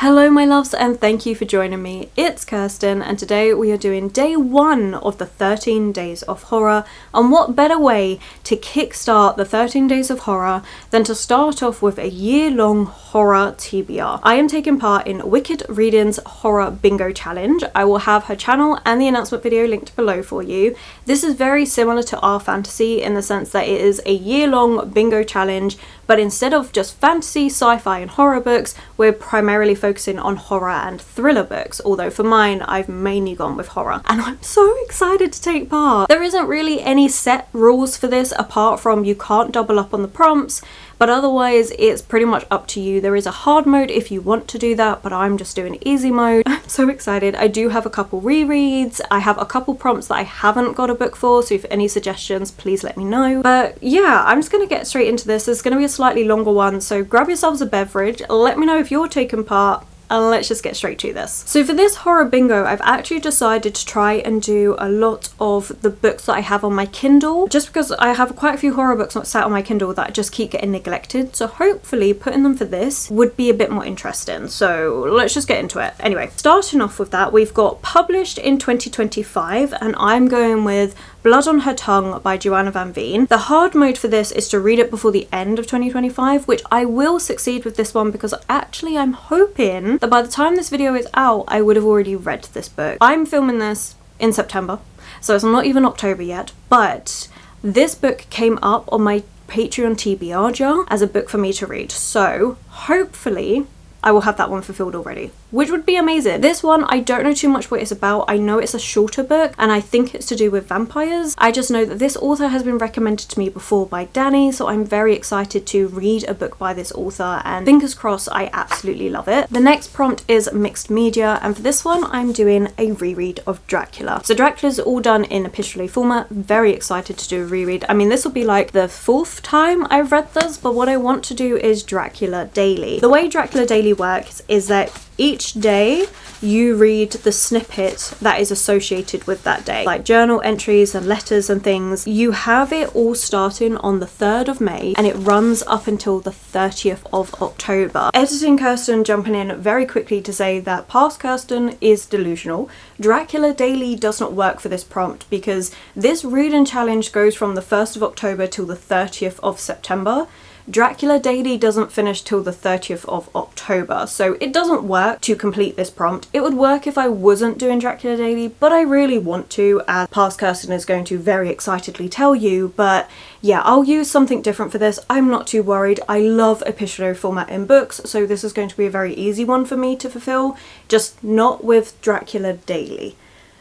Hello my loves, and thank you for joining me. It's Kirsten, and today we are doing day 1 of the 13 days of horror. And what better way to kickstart the 13 days of horror than to start off with a year-long horror TBR. I am taking part in Wicked Reading's horror bingo challenge. I will have her channel and the announcement video linked below for you. This is very similar to our fantasy in the sense that it is a year-long bingo challenge, but instead of just fantasy, sci-fi and horror books, we're primarily focusing on horror and thriller books, although for mine I've mainly gone with horror, and I'm so excited to take part. There isn't really any set rules for this apart from you can't double up on the prompts, but otherwise it's pretty much up to you. There is a hard mode if you want to do that, but I'm just doing easy mode. I'm so excited. I do have a couple rereads. I have a couple prompts that I haven't got a book for, so if any suggestions, please let me know. But yeah, I'm just gonna get straight into this. There's gonna be a slightly longer one, so grab yourselves a beverage, let me know if you're taking part, and let's just get straight to this. So for this horror bingo, I've actually decided to try and do a lot of the books that I have on my Kindle, just because I have quite a few horror books sat on my Kindle that just keep getting neglected. So hopefully putting them for this would be a bit more interesting. So let's just get into it. Anyway, starting off with that, we've got published in 2025, and I'm going with Blood on Her Tongue by Joanna Van Veen. The hard mode for this is to read it before the end of 2025, which I will succeed with this one because actually I'm hoping that by the time this video is out, I would have already read this book. I'm filming this in September, so it's not even October yet, but this book came up on my Patreon TBR jar as a book for me to read. So hopefully I will have that one fulfilled already, which would be amazing. This one, I don't know too much what it's about. I know it's a shorter book and I think it's to do with vampires. I just know that this author has been recommended to me before by Danny, so I'm very excited to read a book by this author, and fingers crossed I absolutely love it. The next prompt is mixed media, and for this one I'm doing a reread of Dracula. So Dracula's all done in epistolary format. Very excited to do a reread. I mean, this will be like the 4th time I've read this, but what I want to do is Dracula Daily. The way Dracula Daily works is that each day you read the snippet that is associated with that day, like journal entries and letters and things. You have it all starting on the 3rd of May and it runs up until the 30th of October. Editing Kirsten jumping in very quickly to say that past Kirsten is delusional. Dracula Daily does not work for this prompt because this reading challenge goes from the 1st of October till the 30th of September. Dracula Daily doesn't finish till the 30th of October, so it doesn't work to complete this prompt. It would work if I wasn't doing Dracula Daily, but I really want to, as past Kirsten is going to very excitedly tell you. But yeah, I'll use something different for this. I'm not too worried. I love epistolary format in books, so this is going to be a very easy one for me to fulfill, just not with Dracula Daily.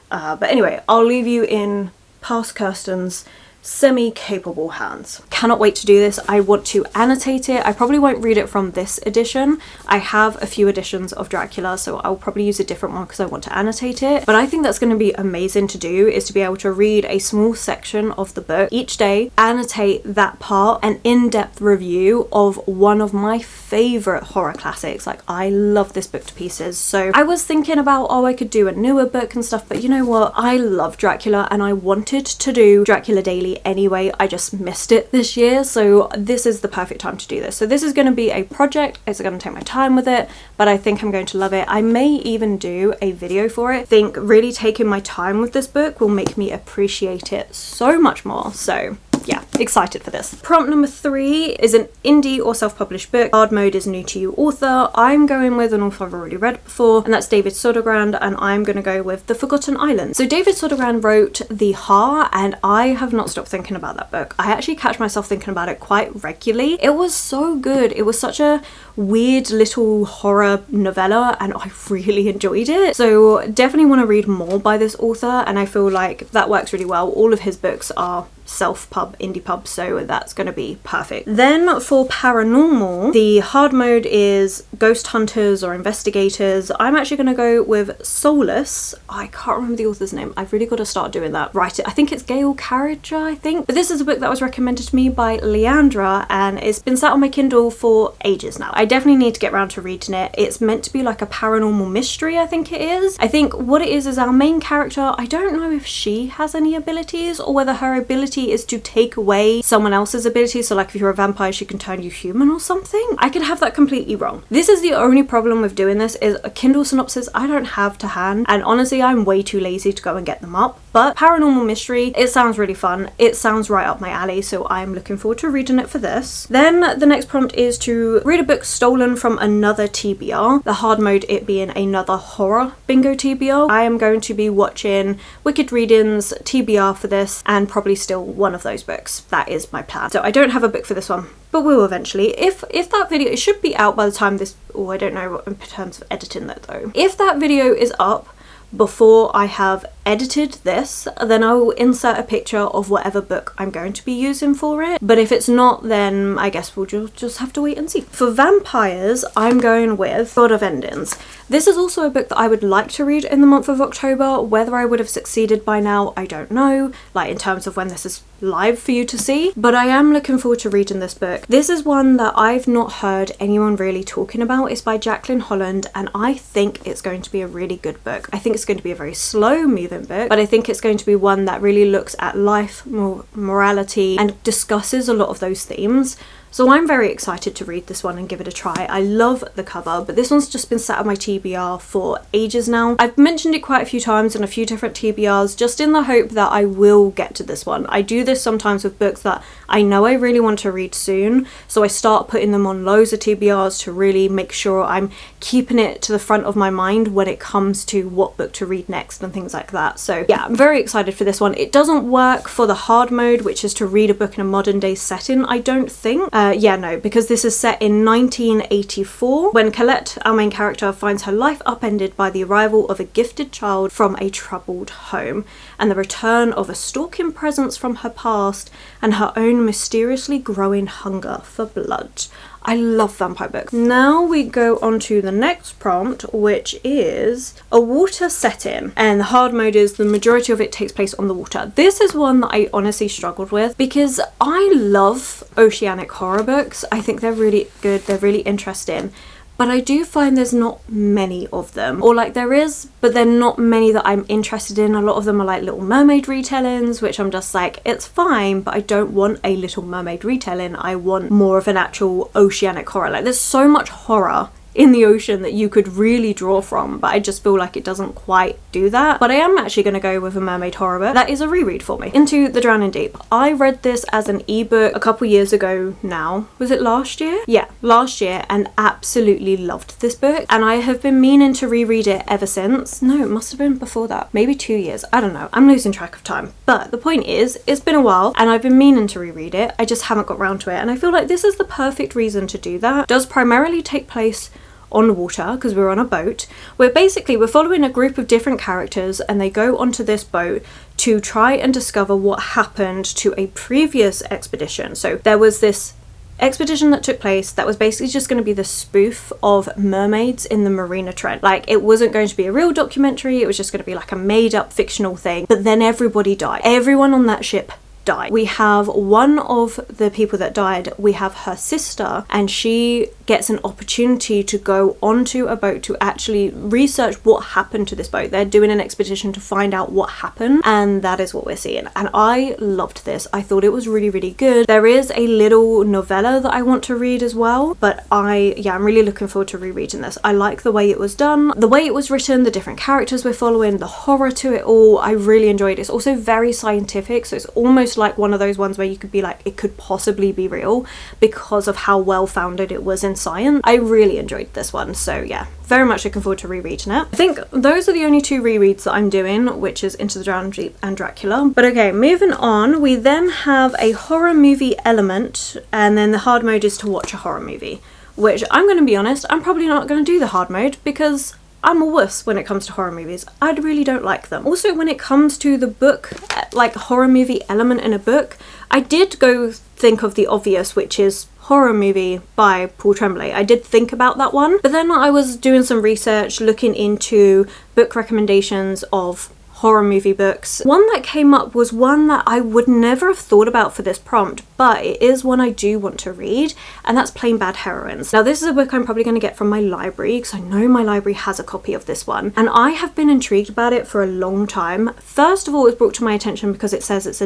But anyway, I'll leave you in past Kirsten's semi-capable hands. Cannot wait to do this. I want to annotate it. I probably won't read it from this edition. I have a few editions of Dracula, so I'll probably use a different one because I want to annotate it. But I think that's going to be amazing to do, is to be able to read a small section of the book each day, annotate that part, an in-depth review of one of my favorite horror classics. Like, I love this book to pieces. So I was thinking about, oh, I could do a newer book and stuff, but you know what? I love Dracula and I wanted to do Dracula Daily anyway. I just missed it this year, so this is the perfect time to do this. So this is going to be a project. It's going to take my time with it, but I think I'm going to love it. I may even do a video for it. I think really taking my time with this book will make me appreciate it so much more. So yeah, excited for this. Prompt number 3 is an indie or self-published book. Hard mode is new to you author. I'm going with an author I've already read before, and that's David Sodergran, and I'm going to go with The Forgotten Island. So David Sodergran wrote The Ha, and I have not stopped thinking about that book. I actually catch myself thinking about it quite regularly. It was so good. It was such a weird little horror novella and I really enjoyed it. So definitely want to read more by this author, and I feel like that works really well. All of his books are self-pub, indie pub, so that's going to be perfect. Then for paranormal, the hard mode is ghost hunters or investigators. I'm actually going to go with Soulless. I can't remember the author's name. I've really got to start doing that. Right, I think it's Gail Carriger, I think. But this is a book that was recommended to me by Leandra, and it's been sat on my Kindle for ages now. I definitely need to get around to reading it. It's meant to be like a paranormal mystery, I think it is. I think what it is our main character, I don't know if she has any abilities or whether her abilities ability is to take away someone else's ability. So like if you're a vampire, she can turn you human or something. I could have that completely wrong. This is the only problem with doing this, is a Kindle synopsis I don't have to hand, and honestly I'm way too lazy to go and get them up. But paranormal mystery, it sounds really fun. It sounds right up my alley, so I'm looking forward to reading it for this. Then the next prompt is to read a book stolen from another TBR. The hard mode, it being another horror bingo TBR. I am going to be watching Wicked Readings TBR for this, and probably still one of those books. That is my plan. So I don't have a book for this one, but will eventually. If that video, it should be out by the time this, oh, I don't know in terms of editing that though. If that video is up before I have edited this, then I will insert a picture of whatever book I'm going to be using for it. But if it's not, then I guess we'll just have to wait and see. For vampires, I'm going with God of Endings. This is also a book that I would like to read in the month of October. Whether I would have succeeded by now, I don't know, like in terms of when this is live for you to see, but I am looking forward to reading this book. This is one that I've not heard anyone really talking about. It's by Jacqueline Holland, and I think it's going to be a really good book. I think it's going to be a very slow moving book, but I think it's going to be one that really looks at life, morality, and discusses a lot of those themes. So I'm very excited to read this one and give it a try. I love the cover, but this one's just been sat on my TBR for ages now. I've mentioned it quite a few times in a few different TBRs, just in the hope that I will get to this one. I do this sometimes with books that I know I really want to read soon, so I start putting them on loads of TBRs to really make sure I'm keeping it to the front of my mind when it comes to what book to read next and things like that. So yeah, I'm very excited for this one. It doesn't work for the hard mode, which is to read a book in a modern day setting, I don't think. Yeah, no, because this is set in 1984 when Colette, our main character, finds her life upended by the arrival of a gifted child from a troubled home and the return of a stalking presence from her past and her own mysteriously growing hunger for blood. I love vampire books. Now we go on to the next prompt, which is a water setting, and the hard mode is the majority of it takes place on the water. This is one that I honestly struggled with because I love oceanic horror books. I think they're really good, they're really interesting. But I do find there's not many of them, or like there is, but they're not many that I'm interested in. A lot of them are like Little Mermaid retellings, which I'm just like, it's fine, but I don't want a Little Mermaid retelling. I want more of an actual oceanic horror. Like there's so much horror in the ocean that you could really draw from, but I just feel like it doesn't quite do that. But I am actually going to go with a mermaid horror book that is a reread for me. Into the Drowning Deep. I read this as an ebook a couple years ago now. Was it last year? Yeah, last year, and absolutely loved this book, and I have been meaning to reread it ever since. No, it must have been before that, maybe 2 years, I don't know, I'm losing track of time. But the point is, it's been a while and I've been meaning to reread it. I just haven't got round to it, and I feel like this is the perfect reason to do that. It does primarily take place on water because we're on a boat where basically we're following a group of different characters, and they go onto this boat to try and discover what happened to a previous expedition. So there was this expedition that took place that was basically just going to be the spoof of mermaids in the Mariana Trench. Like it wasn't going to be a real documentary, it was just going to be like a made up fictional thing. But then everybody died. Everyone on that ship died. We have one of the people that died, we have her sister, and she gets an opportunity to go onto a boat to actually research what happened to this boat. They're doing an expedition to find out what happened, and that is what we're seeing. And I loved this. I thought it was really, really good. There is a little novella that I want to read as well, but I'm really looking forward to rereading this. I like the way it was done, the way it was written, the different characters we're following, the horror to it all. I really enjoyed it. It's also very scientific, so it's almost like one of those ones where you could be like, it could possibly be real because of how well founded it was in science. I really enjoyed this one, so yeah, very much looking forward to rereading it. I think those are the only two rereads that I'm doing, which is Into the Drowning Deep and Dracula. But okay, moving on, we then have a horror movie element, and then the hard mode is to watch a horror movie, which I'm going to be honest, I'm probably not going to do the hard mode because I'm a wuss when it comes to horror movies. I really don't like them. Also, when it comes to the book, like horror movie element in a book, I did go think of the obvious, which is horror movie by Paul Tremblay. I did think about that one, but then I was doing some research, looking into book recommendations of horror movie books. One that came up was one that I would never have thought about for this prompt, but it is one I do want to read, and that's Plain Bad Heroines. Now this is a book I'm probably going to get from my library because I know my library has a copy of this one, and I have been intrigued about it for a long time. First of all, it was brought to my attention because it says it's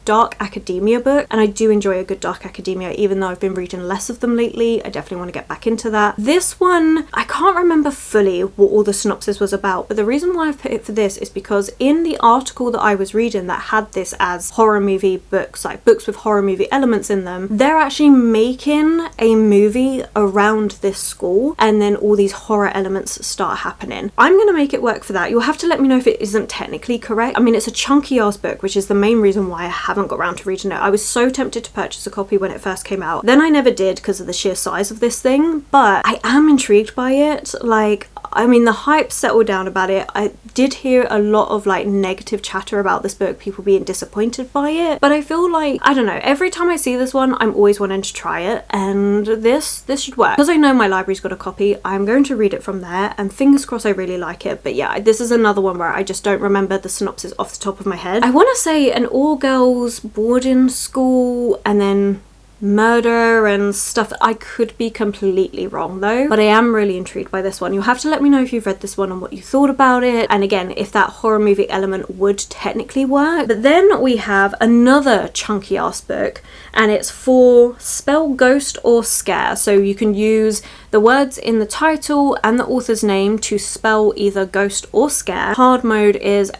dark academia book, and I do enjoy a good dark academia, even though I've been reading less of them lately. I definitely want to get back into that. This one, I can't remember fully what all the synopsis was about, but the reason why I've put it for this is because in the article that I was reading that had this as horror movie books, like books with horror movie elements in them, they're actually making a movie around this school, and then all these horror elements start happening. I'm gonna make it work for that. You'll have to let me know if it isn't technically correct. I mean, it's a chunky ass book, which is the main reason why I haven't got around to reading it. I was so tempted to purchase a copy when it first came out. Then I never did because of the sheer size of this thing, but I am intrigued by it. Like, I mean, the hype settled down about it. I did hear a lot of like negative chatter about this book, people being disappointed by it, but I feel like, I don't know, every time I see this one, I'm always wanting to try it, and this should work. Because I know my library's got a copy, I'm going to read it from there, and fingers crossed I really like it. But yeah, this is another one where I just don't remember the synopsis off the top of my head. I want to say an all-girls boarding school, and then murder and stuff. I could be completely wrong though, but I am really intrigued by this one. You'll have to let me know if you've read this one and what you thought about it, and again, if that horror movie element would technically work. But then we have another chunky ass book, and it's for spell ghost or scare, so you can use the words in the title and the author's name to spell either ghost or scare. Hard mode is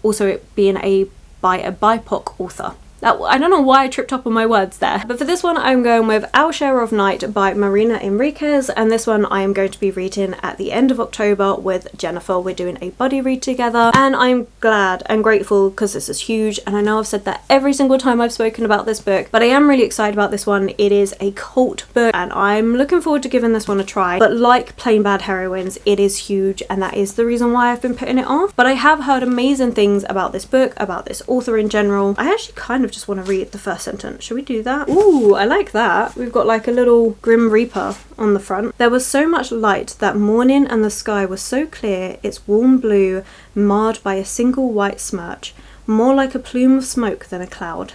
also it being by a BIPOC author. I don't know why I tripped up on my words there. But for this one, I'm going with Our Share of Night by Marina Enriquez, and this one I am going to be reading at the end of October with Jennifer. We're doing a buddy read together, and I'm glad and grateful because this is huge, and I know I've said that every single time I've spoken about this book, but I am really excited about this one. It is a cult book, and I'm looking forward to giving this one a try. But like Plain Bad Heroines, it is huge, and that is the reason why I've been putting it off. But I have heard amazing things about this book, about this author in general. I actually kind of just want to read the first sentence. Should we do that? Ooh, I like that. We've got like a little Grim Reaper on the front. There was so much light that morning, and the sky was so clear, its warm blue marred by a single white smirch, more like a plume of smoke than a cloud.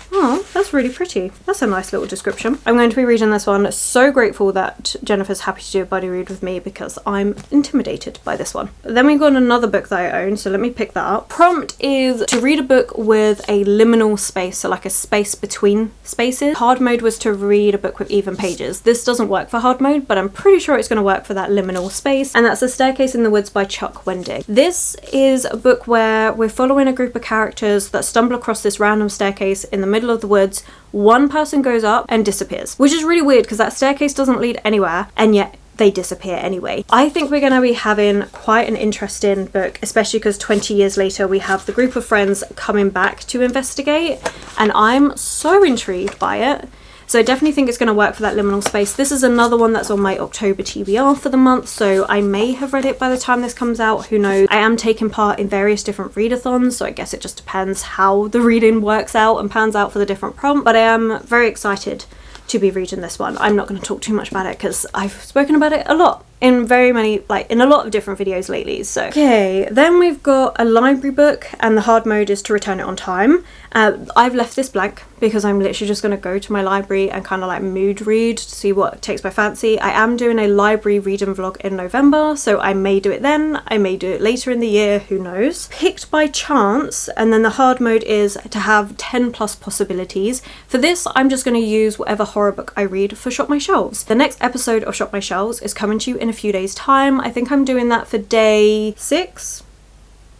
Oh, that's really pretty. That's a nice little description. I'm going to be reading this one. So grateful that Jennifer's happy to do a buddy read with me because I'm intimidated by this one. Then we've got another book that I own, so let me pick that up. Prompt is to read a book with a liminal space, so like a space between spaces. Hard mode was to read a book with even pages. This doesn't work for hard mode, but I'm pretty sure it's going to work for that liminal space, and that's A Staircase in the Woods by Chuck Wendig. This is a book where we're following a group of characters that stumble across this random staircase in the middle of the woods. One person goes up and disappears, which is really weird because that staircase doesn't lead anywhere, and yet they disappear anyway. I think we're going to be having quite an interesting book, especially because 20 years later we have the group of friends coming back to investigate, and I'm so intrigued by it. So I definitely think it's going to work for that liminal space. This is another one that's on my October TBR for the month, so I may have read it by the time this comes out, who knows. I am taking part in various different readathons, so I guess it just depends how the reading works out and pans out for the different prompt, but I am very excited to be reading this one. I'm not going to talk too much about it because I've spoken about it a lot in in a lot of different videos lately. So okay, then we've got a library book, and the hard mode is to return it on time. I've left this blank because I'm literally just going to go to my library and kind of like mood read to see what takes my fancy. I am doing a library reading vlog in November, so I may do it then, I may do it later in the year, who knows. Picked by chance, and then the hard mode is to have 10 plus possibilities. For this, I'm just going to use whatever horror book I read for Shop My Shelves. The next episode of Shop My Shelves is coming to you in a few days time. I think I'm doing that for day 6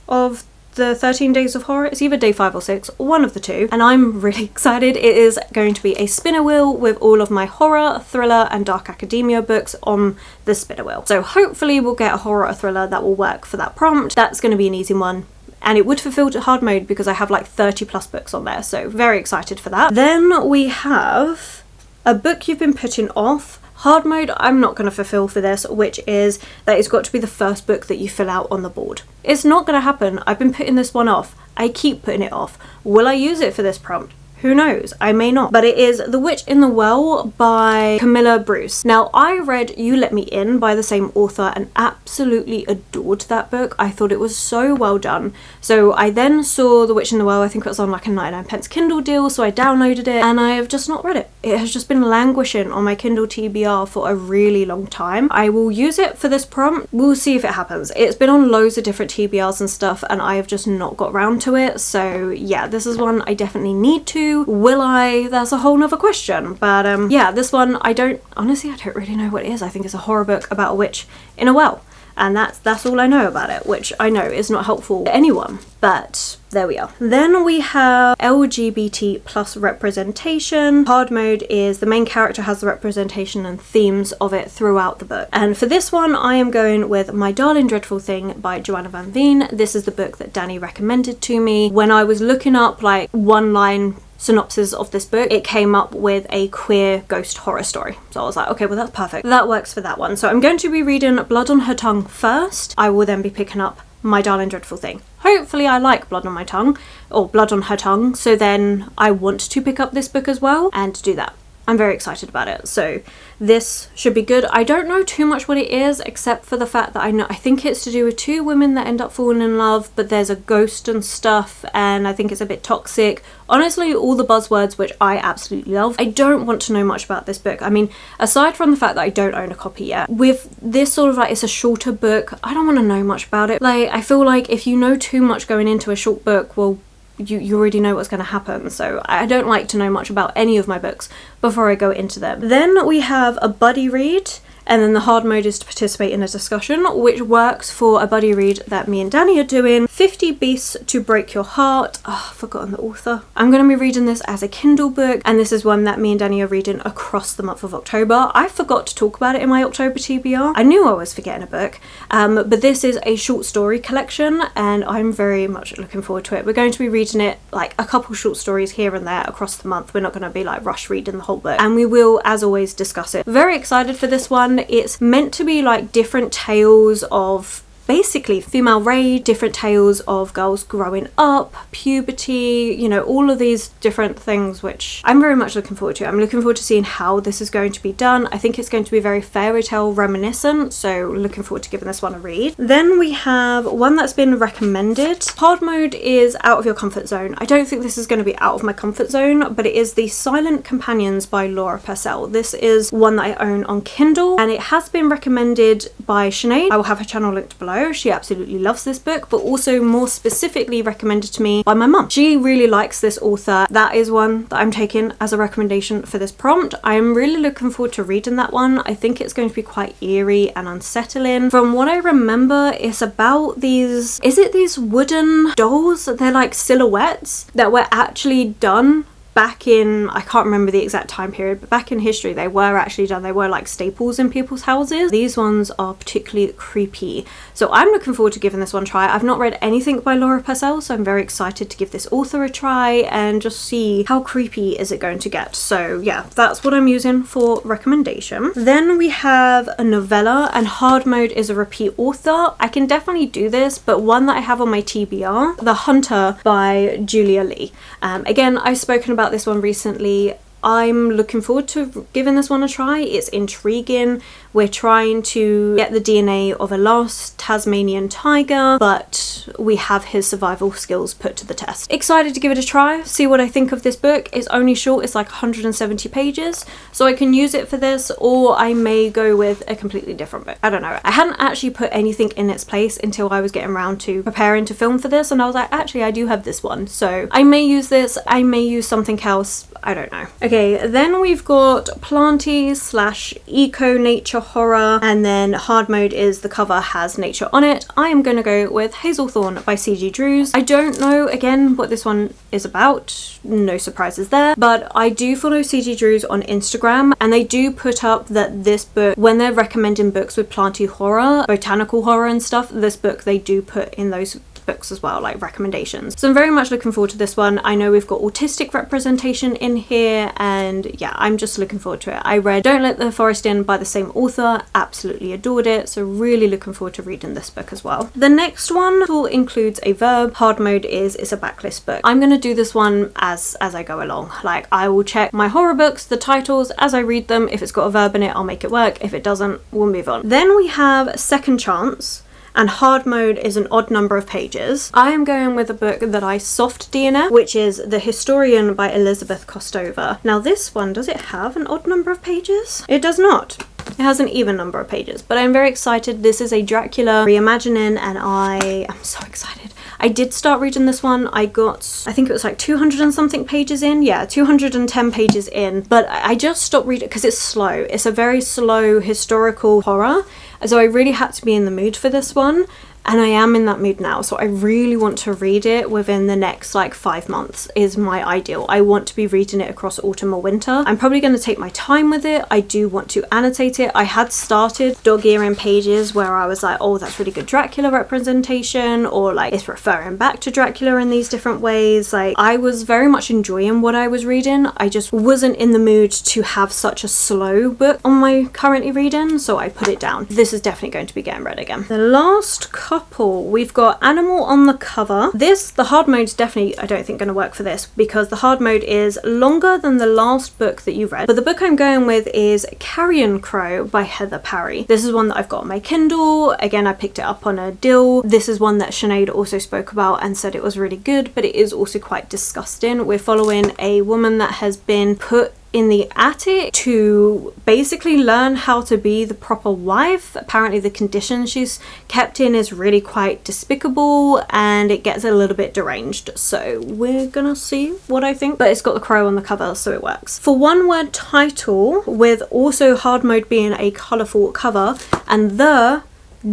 of the 13 days of horror. It's either day 5 or 6, one of the two, and I'm really excited. It is going to be a spinner wheel with all of my horror, thriller and dark academia books on the spinner wheel. So hopefully we'll get a horror or thriller that will work for that prompt. That's going to be an easy one, and it would fulfill hard mode because I have like 30 plus books on there, so very excited for that. Then we have a book you've been putting off. Hard mode, I'm not going to fulfill for this, which is that it's got to be the first book that you fill out on the board. It's not going to happen. I've been putting this one off. I keep putting it off. Will I use it for this prompt? Who knows? I may not. But it is The Witch in the Well by Camilla Bruce. Now, I read You Let Me In by the same author and absolutely adored that book. I thought it was so well done. So I then saw The Witch in the Well, I think it was on like a 99p Kindle deal, so I downloaded it and I have just not read it. It has just been languishing on my Kindle TBR for a really long time. I will use it for this prompt. We'll see if it happens. It's been on loads of different TBRs and stuff and I have just not got round to it. So yeah, this is one I definitely need to. Will I? That's a whole nother question. But yeah, this one I don't really know what it is. I think it's a horror book about a witch in a well. And that's all I know about it, which I know is not helpful to anyone, but there we are. Then we have LGBT plus representation. Hard mode is the main character has the representation and themes of it throughout the book. And for this one, I am going with My Darling Dreadful Thing by Joanna Van Veen. This is the book that Danny recommended to me. When I was looking up like one-line synopsis of this book, it came up with a queer ghost horror story. So I was like, okay, well that's perfect. That works for that one. So I'm going to be reading Blood on Her Tongue first. I will then be picking up My Darling Dreadful Thing. Hopefully I like Blood on My Tongue, or Blood on Her Tongue, so then I want to pick up this book as well and do that. I'm very excited about it. So this should be good. I don't know too much what it is, except for the fact that I think it's to do with two women that end up falling in love, but there's a ghost and stuff, and I think it's a bit toxic. Honestly, all the buzzwords, which I absolutely love. I don't want to know much about this book. I mean, aside from the fact that I don't own a copy yet, with this sort of like, it's a shorter book, I don't want to know much about it. Like, I feel like if you know too much going into a short book, well, you already know what's going to happen, so I don't like to know much about any of my books before I go into them. Then we have a buddy read, and then the hard mode is to participate in a discussion, which works for a buddy read that me and Danny are doing. 50 Beasts to Break Your Heart. Oh, I've forgotten the author. I'm going to be reading this as a Kindle book, and this is one that me and Danny are reading across the month of October. I forgot to talk about it in my October TBR. I knew I was forgetting a book, but this is a short story collection, and I'm very much looking forward to it. We're going to be reading it like a couple short stories here and there across the month. We're not going to be like rush reading the whole book, and we will, as always, discuss it. Very excited for this one. It's meant to be like different tales of basically female rage, different tales of girls growing up, puberty, you know, all of these different things, which I'm very much looking forward to. I'm looking forward to seeing how this is going to be done. I think it's going to be very fairy tale reminiscent, so looking forward to giving this one a read. Then we have one that's been recommended. Hard mode is out of your comfort zone. I don't think this is going to be out of my comfort zone, but it is The Silent Companions by Laura Purcell. This is one that I own on Kindle, and it has been recommended by Sinead. I will have her channel linked below. She absolutely loves this book, but also more specifically recommended to me by my mum. She really likes this author. That is one that I'm taking as a recommendation for this prompt. I'm really looking forward to reading that one. I think it's going to be quite eerie and unsettling. From what I remember, it's about these, is it these wooden dolls? They're like silhouettes that were actually done back in, I can't remember the exact time period, but back in history they were actually done. They were like staples in people's houses. These ones are particularly creepy, so I'm looking forward to giving this one a try. I've not read anything by Laura Purcell, so I'm very excited to give this author a try and just see how creepy is it going to get. So yeah, that's what I'm using for recommendation. Then we have a novella, and hard mode is a repeat author. I can definitely do this, but one that I have on my TBR, The Hunter by Julia Lee. Again, I've spoken about this one recently. I'm looking forward to giving this one a try. It's intriguing. We're trying to get the DNA of a lost Tasmanian tiger, but we have his survival skills put to the test. Excited to give it a try, see what I think of this book. It's only short, it's like 170 pages, so I can use it for this, or I may go with a completely different book. I don't know. I hadn't actually put anything in its place until I was getting around to preparing to film for this, and I was like, actually I do have this one, so I may use this, I may use something else, I don't know. Okay, then we've got Planty / eco nature horror, and then hard mode is the cover has nature on it. I am going to go with Hazelthorn by C.G. Drews. I don't know again what this one is about, no surprises there, but I do follow C.G. Drews on Instagram, and they do put up that this book, when they're recommending books with planty horror, botanical horror and stuff, this book they do put in those books as well, like recommendations. So I'm very much looking forward to this one. I know we've got autistic representation in here, and yeah, I'm just looking forward to it. I read Don't Let the Forest In by the same author, absolutely adored it, so really looking forward to reading this book as well. The next one includes a verb. Hard mode is it's a backlist book. I'm going to do this one as I go along. Like, I will check my horror books, the titles, as I read them. If it's got a verb in it, I'll make it work. If it doesn't, we'll move on. Then we have Second Chance, and hard mode is an odd number of pages. I am going with a book that I soft DNF, which is The Historian by Elizabeth Kostova. Now this one, does it have an odd number of pages? It does not. It has an even number of pages, but I'm very excited. This is a Dracula reimagining, and I am so excited. I did start reading this one. I think it was like 200 and something pages in. Yeah, 210 pages in, but I just stopped reading because it's slow. It's a very slow historical horror. So I really had to be in the mood for this one, and I am in that mood now. So I really want to read it within the next like 5 months is my ideal. I want to be reading it across autumn or winter. I'm probably going to take my time with it. I do want to annotate it. I had started dog-earing pages where I was like, oh, that's really good Dracula representation, or like it's referring back to Dracula in these different ways. Like, I was very much enjoying what I was reading. I just wasn't in the mood to have such a slow book on my currently reading, so I put it down. This is definitely going to be getting read again. The last couple, we've got Animal on the cover. The hard mode's definitely, I don't think, going to work for this because the hard mode is longer than the last book that you read. But the book I'm going with is Carrion Crow by Heather Parry. This is one that I've got on my Kindle. Again, I picked it up on a deal. This is one that Sinead also spoke about and said it was really good, but it is also quite disgusting. We're following a woman that has been put in the attic to basically learn how to be the proper wife. Apparently the condition she's kept in is really quite despicable, and it gets a little bit deranged, so we're gonna see what I think. But it's got the crow on the cover, so it works. For one word title, with also hard mode being a colourful cover, and the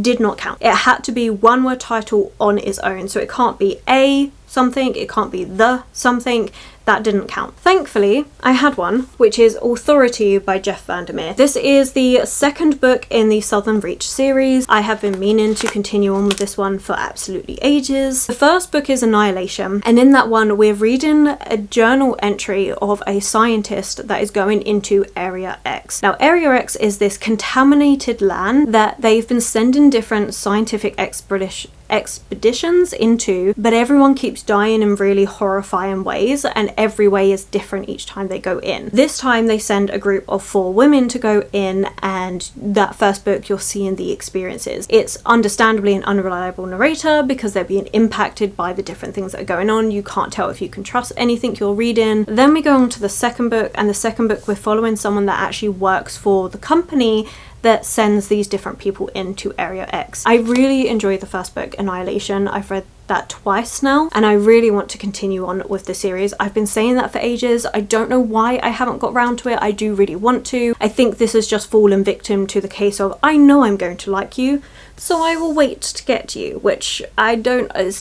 did not count. It had to be one word title on its own, so it can't be a something, it can't be the something. That didn't count. Thankfully, I had one, which is Authority by Jeff Vandermeer. This is the second book in the Southern Reach series. I have been meaning to continue on with this one for absolutely ages. The first book is Annihilation, and in that one we're reading a journal entry of a scientist that is going into Area X. Now, Area X is this contaminated land that they've been sending different scientific expeditions into, but everyone keeps dying in really horrifying ways, and every way is different each time they go in. This time they send a group of 4 women to go in, and that first book you're seeing the experiences. It's understandably an unreliable narrator because they're being impacted by the different things that are going on. You can't tell if you can trust anything you're reading. Then we go on to the second book, and the second book we're following someone that actually works for the company that sends these different people into Area X. I really enjoyed the first book, Annihilation. I've read that twice now, and I really want to continue on with the series. I've been saying that for ages. I don't know why I haven't got round to it. I do really want to. I think this has just fallen victim to the case of, I know I'm going to like you, so I will wait to get to you, which it's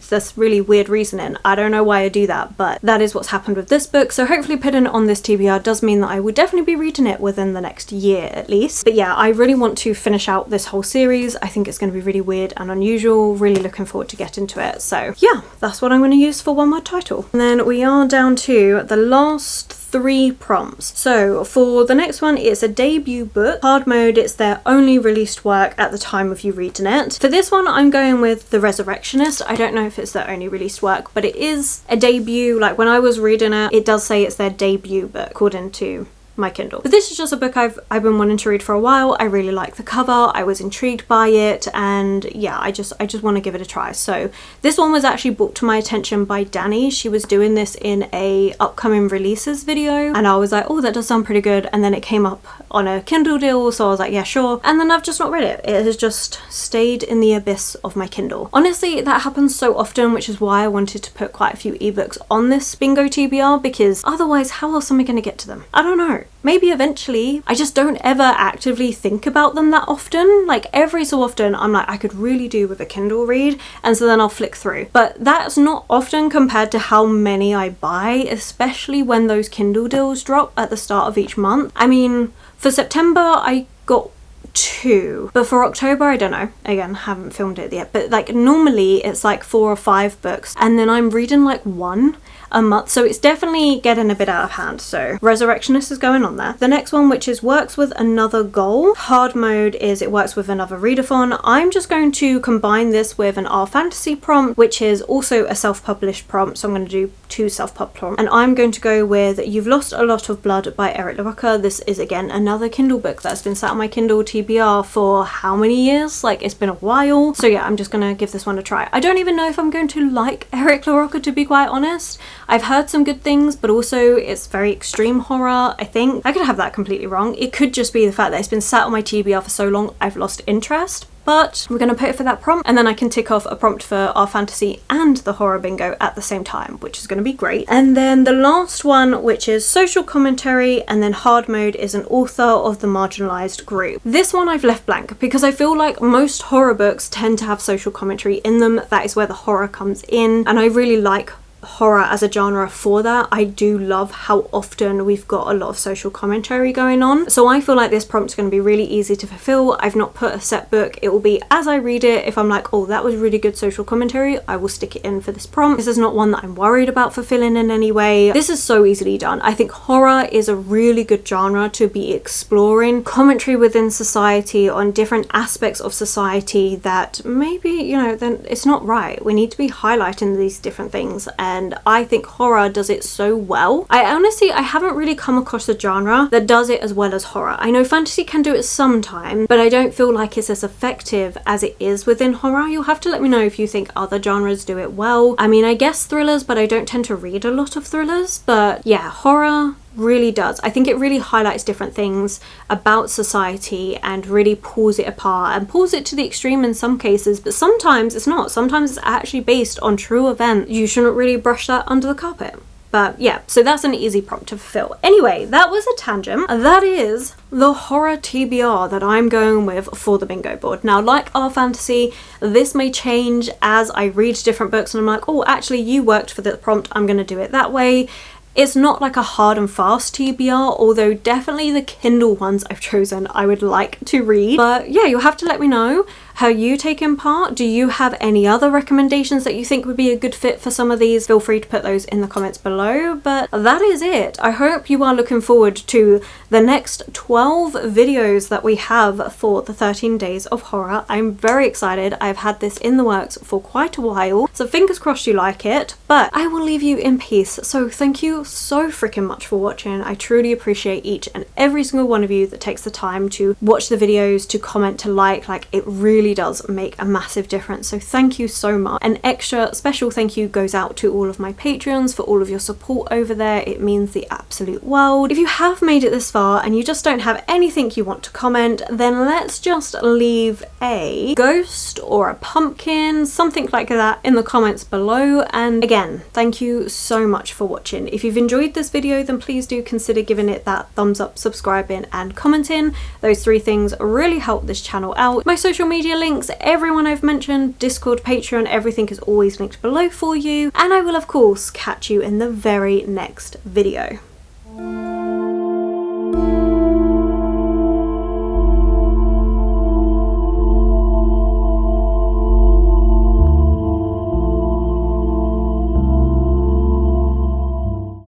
this really weird reasoning. I don't know why I do that, but that is what's happened with this book. So hopefully putting it on this TBR does mean that I will definitely be reading it within the next year at least. But yeah, I really want to finish out this whole series. I think it's going to be really weird and unusual. Really looking forward to get into it. So yeah, that's what I'm going to use for one word title. And then we are down to the last 3 prompts. So for the next one, it's a debut book. Hard mode, it's their only released work at the time of you reading it. For this one, I'm going with The Resurrectionist. I don't know if it's their only released work, but it is a debut. Like, when I was reading it, it does say it's their debut book according to my Kindle. But this is just a book I've been wanting to read for a while. I really like the cover. I was intrigued by it, and yeah, I just want to give it a try. So this one was actually brought to my attention by Danny. She was doing this in a upcoming releases video, and I was like, oh, that does sound pretty good. And then it came up on a Kindle deal, so I was like, yeah, sure. And then I've just not read it. It has just stayed in the abyss of my Kindle. Honestly, that happens so often, which is why I wanted to put quite a few ebooks on this bingo TBR, because otherwise how else am I going to get to them? I don't know. Maybe eventually. I just don't ever actively think about them that often. Like, every so often I'm like, I could really do with a Kindle read, and so then I'll flick through. But that's not often compared to how many I buy, especially when those Kindle deals drop at the start of each month. I mean, for September I got 2, but for October I don't know, again haven't filmed it yet, but like normally it's like 4 or 5 books and then I'm reading like 1 a month, so it's definitely getting a bit out of hand. So Resurrectionist is going on there. The next one, which is works with another goal, hard mode, is it works with another readathon. I'm just going to combine this with an R fantasy prompt, which is also a self-published prompt, so I'm going to do 2 self-pub prompts, and I'm going to go with You've Lost a Lot of Blood by Eric LaRocca. This is again another Kindle book that's been sat on my Kindle TBR for how many years? Like, it's been a while. So yeah, I'm just gonna give this one a try. I don't even know if I'm going to like Eric LaRocca, to be quite honest. I've heard some good things, but also it's very extreme horror, I think. I could have that completely wrong. It could just be the fact that it's been sat on my TBR for so long, I've lost interest. But we're going to put it for that prompt, and then I can tick off a prompt for our fantasy and the horror bingo at the same time, which is going to be great. And then the last one, which is social commentary, and then hard mode, is an author of the marginalized group. This one I've left blank because I feel like most horror books tend to have social commentary in them. That is where the horror comes in, and I really like horror as a genre for that. I do love how often we've got a lot of social commentary going on, so I feel like this prompt is going to be really easy to fulfill. I've not put a set book. It will be as I read it. If I'm like, oh, that was really good social commentary, I will stick it in for this prompt. This is not one that I'm worried about fulfilling in any way. This is so easily done. I think horror is a really good genre to be exploring commentary within society on different aspects of society that maybe, you know, then it's not right. We need to be highlighting these different things, and I think horror does it so well. I haven't really come across a genre that does it as well as horror. I know fantasy can do it sometimes, but I don't feel like it's as effective as it is within horror. You'll have to let me know if you think other genres do it well. I mean, I guess thrillers, but I don't tend to read a lot of thrillers. But yeah, horror really does. I think it really highlights different things about society and really pulls it apart and pulls it to the extreme in some cases, but sometimes it's not. Sometimes it's actually based on true events. You shouldn't really brush that under the carpet. But yeah, so that's an easy prompt to fulfill. Anyway, that was a tangent. That is the horror TBR that I'm going with for the bingo board. Now, like our fantasy, this may change as I read different books and I'm like, oh, actually you worked for the prompt, I'm going to do it that way. It's not like a hard and fast TBR, although definitely the Kindle ones I've chosen I would like to read. But yeah, you'll have to let me know how you take in part. Do you have any other recommendations that you think would be a good fit for some of these? Feel free to put those in the comments below. But that is it. I hope you are looking forward to the next 12 videos that we have for the 13 days of horror. I'm very excited. I've had this in the works for quite a while, so fingers crossed you like it. But I will leave you in peace. So thank you so freaking much for watching. I truly appreciate each and every single one of you that takes the time to watch the videos, to comment, to like it really does make a massive difference. So thank you so much. An extra special thank you goes out to all of my Patreons for all of your support over there. It means the absolute world. If you have made it this far and you just don't have anything you want to comment, then let's just leave a ghost or a pumpkin, something like that, in the comments below. And again, thank you so much for watching. If you've enjoyed this video, then please do consider giving it that thumbs up, subscribing and commenting. Those 3 things really help this channel out. My social media links, everyone I've mentioned, Discord, Patreon, everything is always linked below for you. And I will of course catch you in the very next video.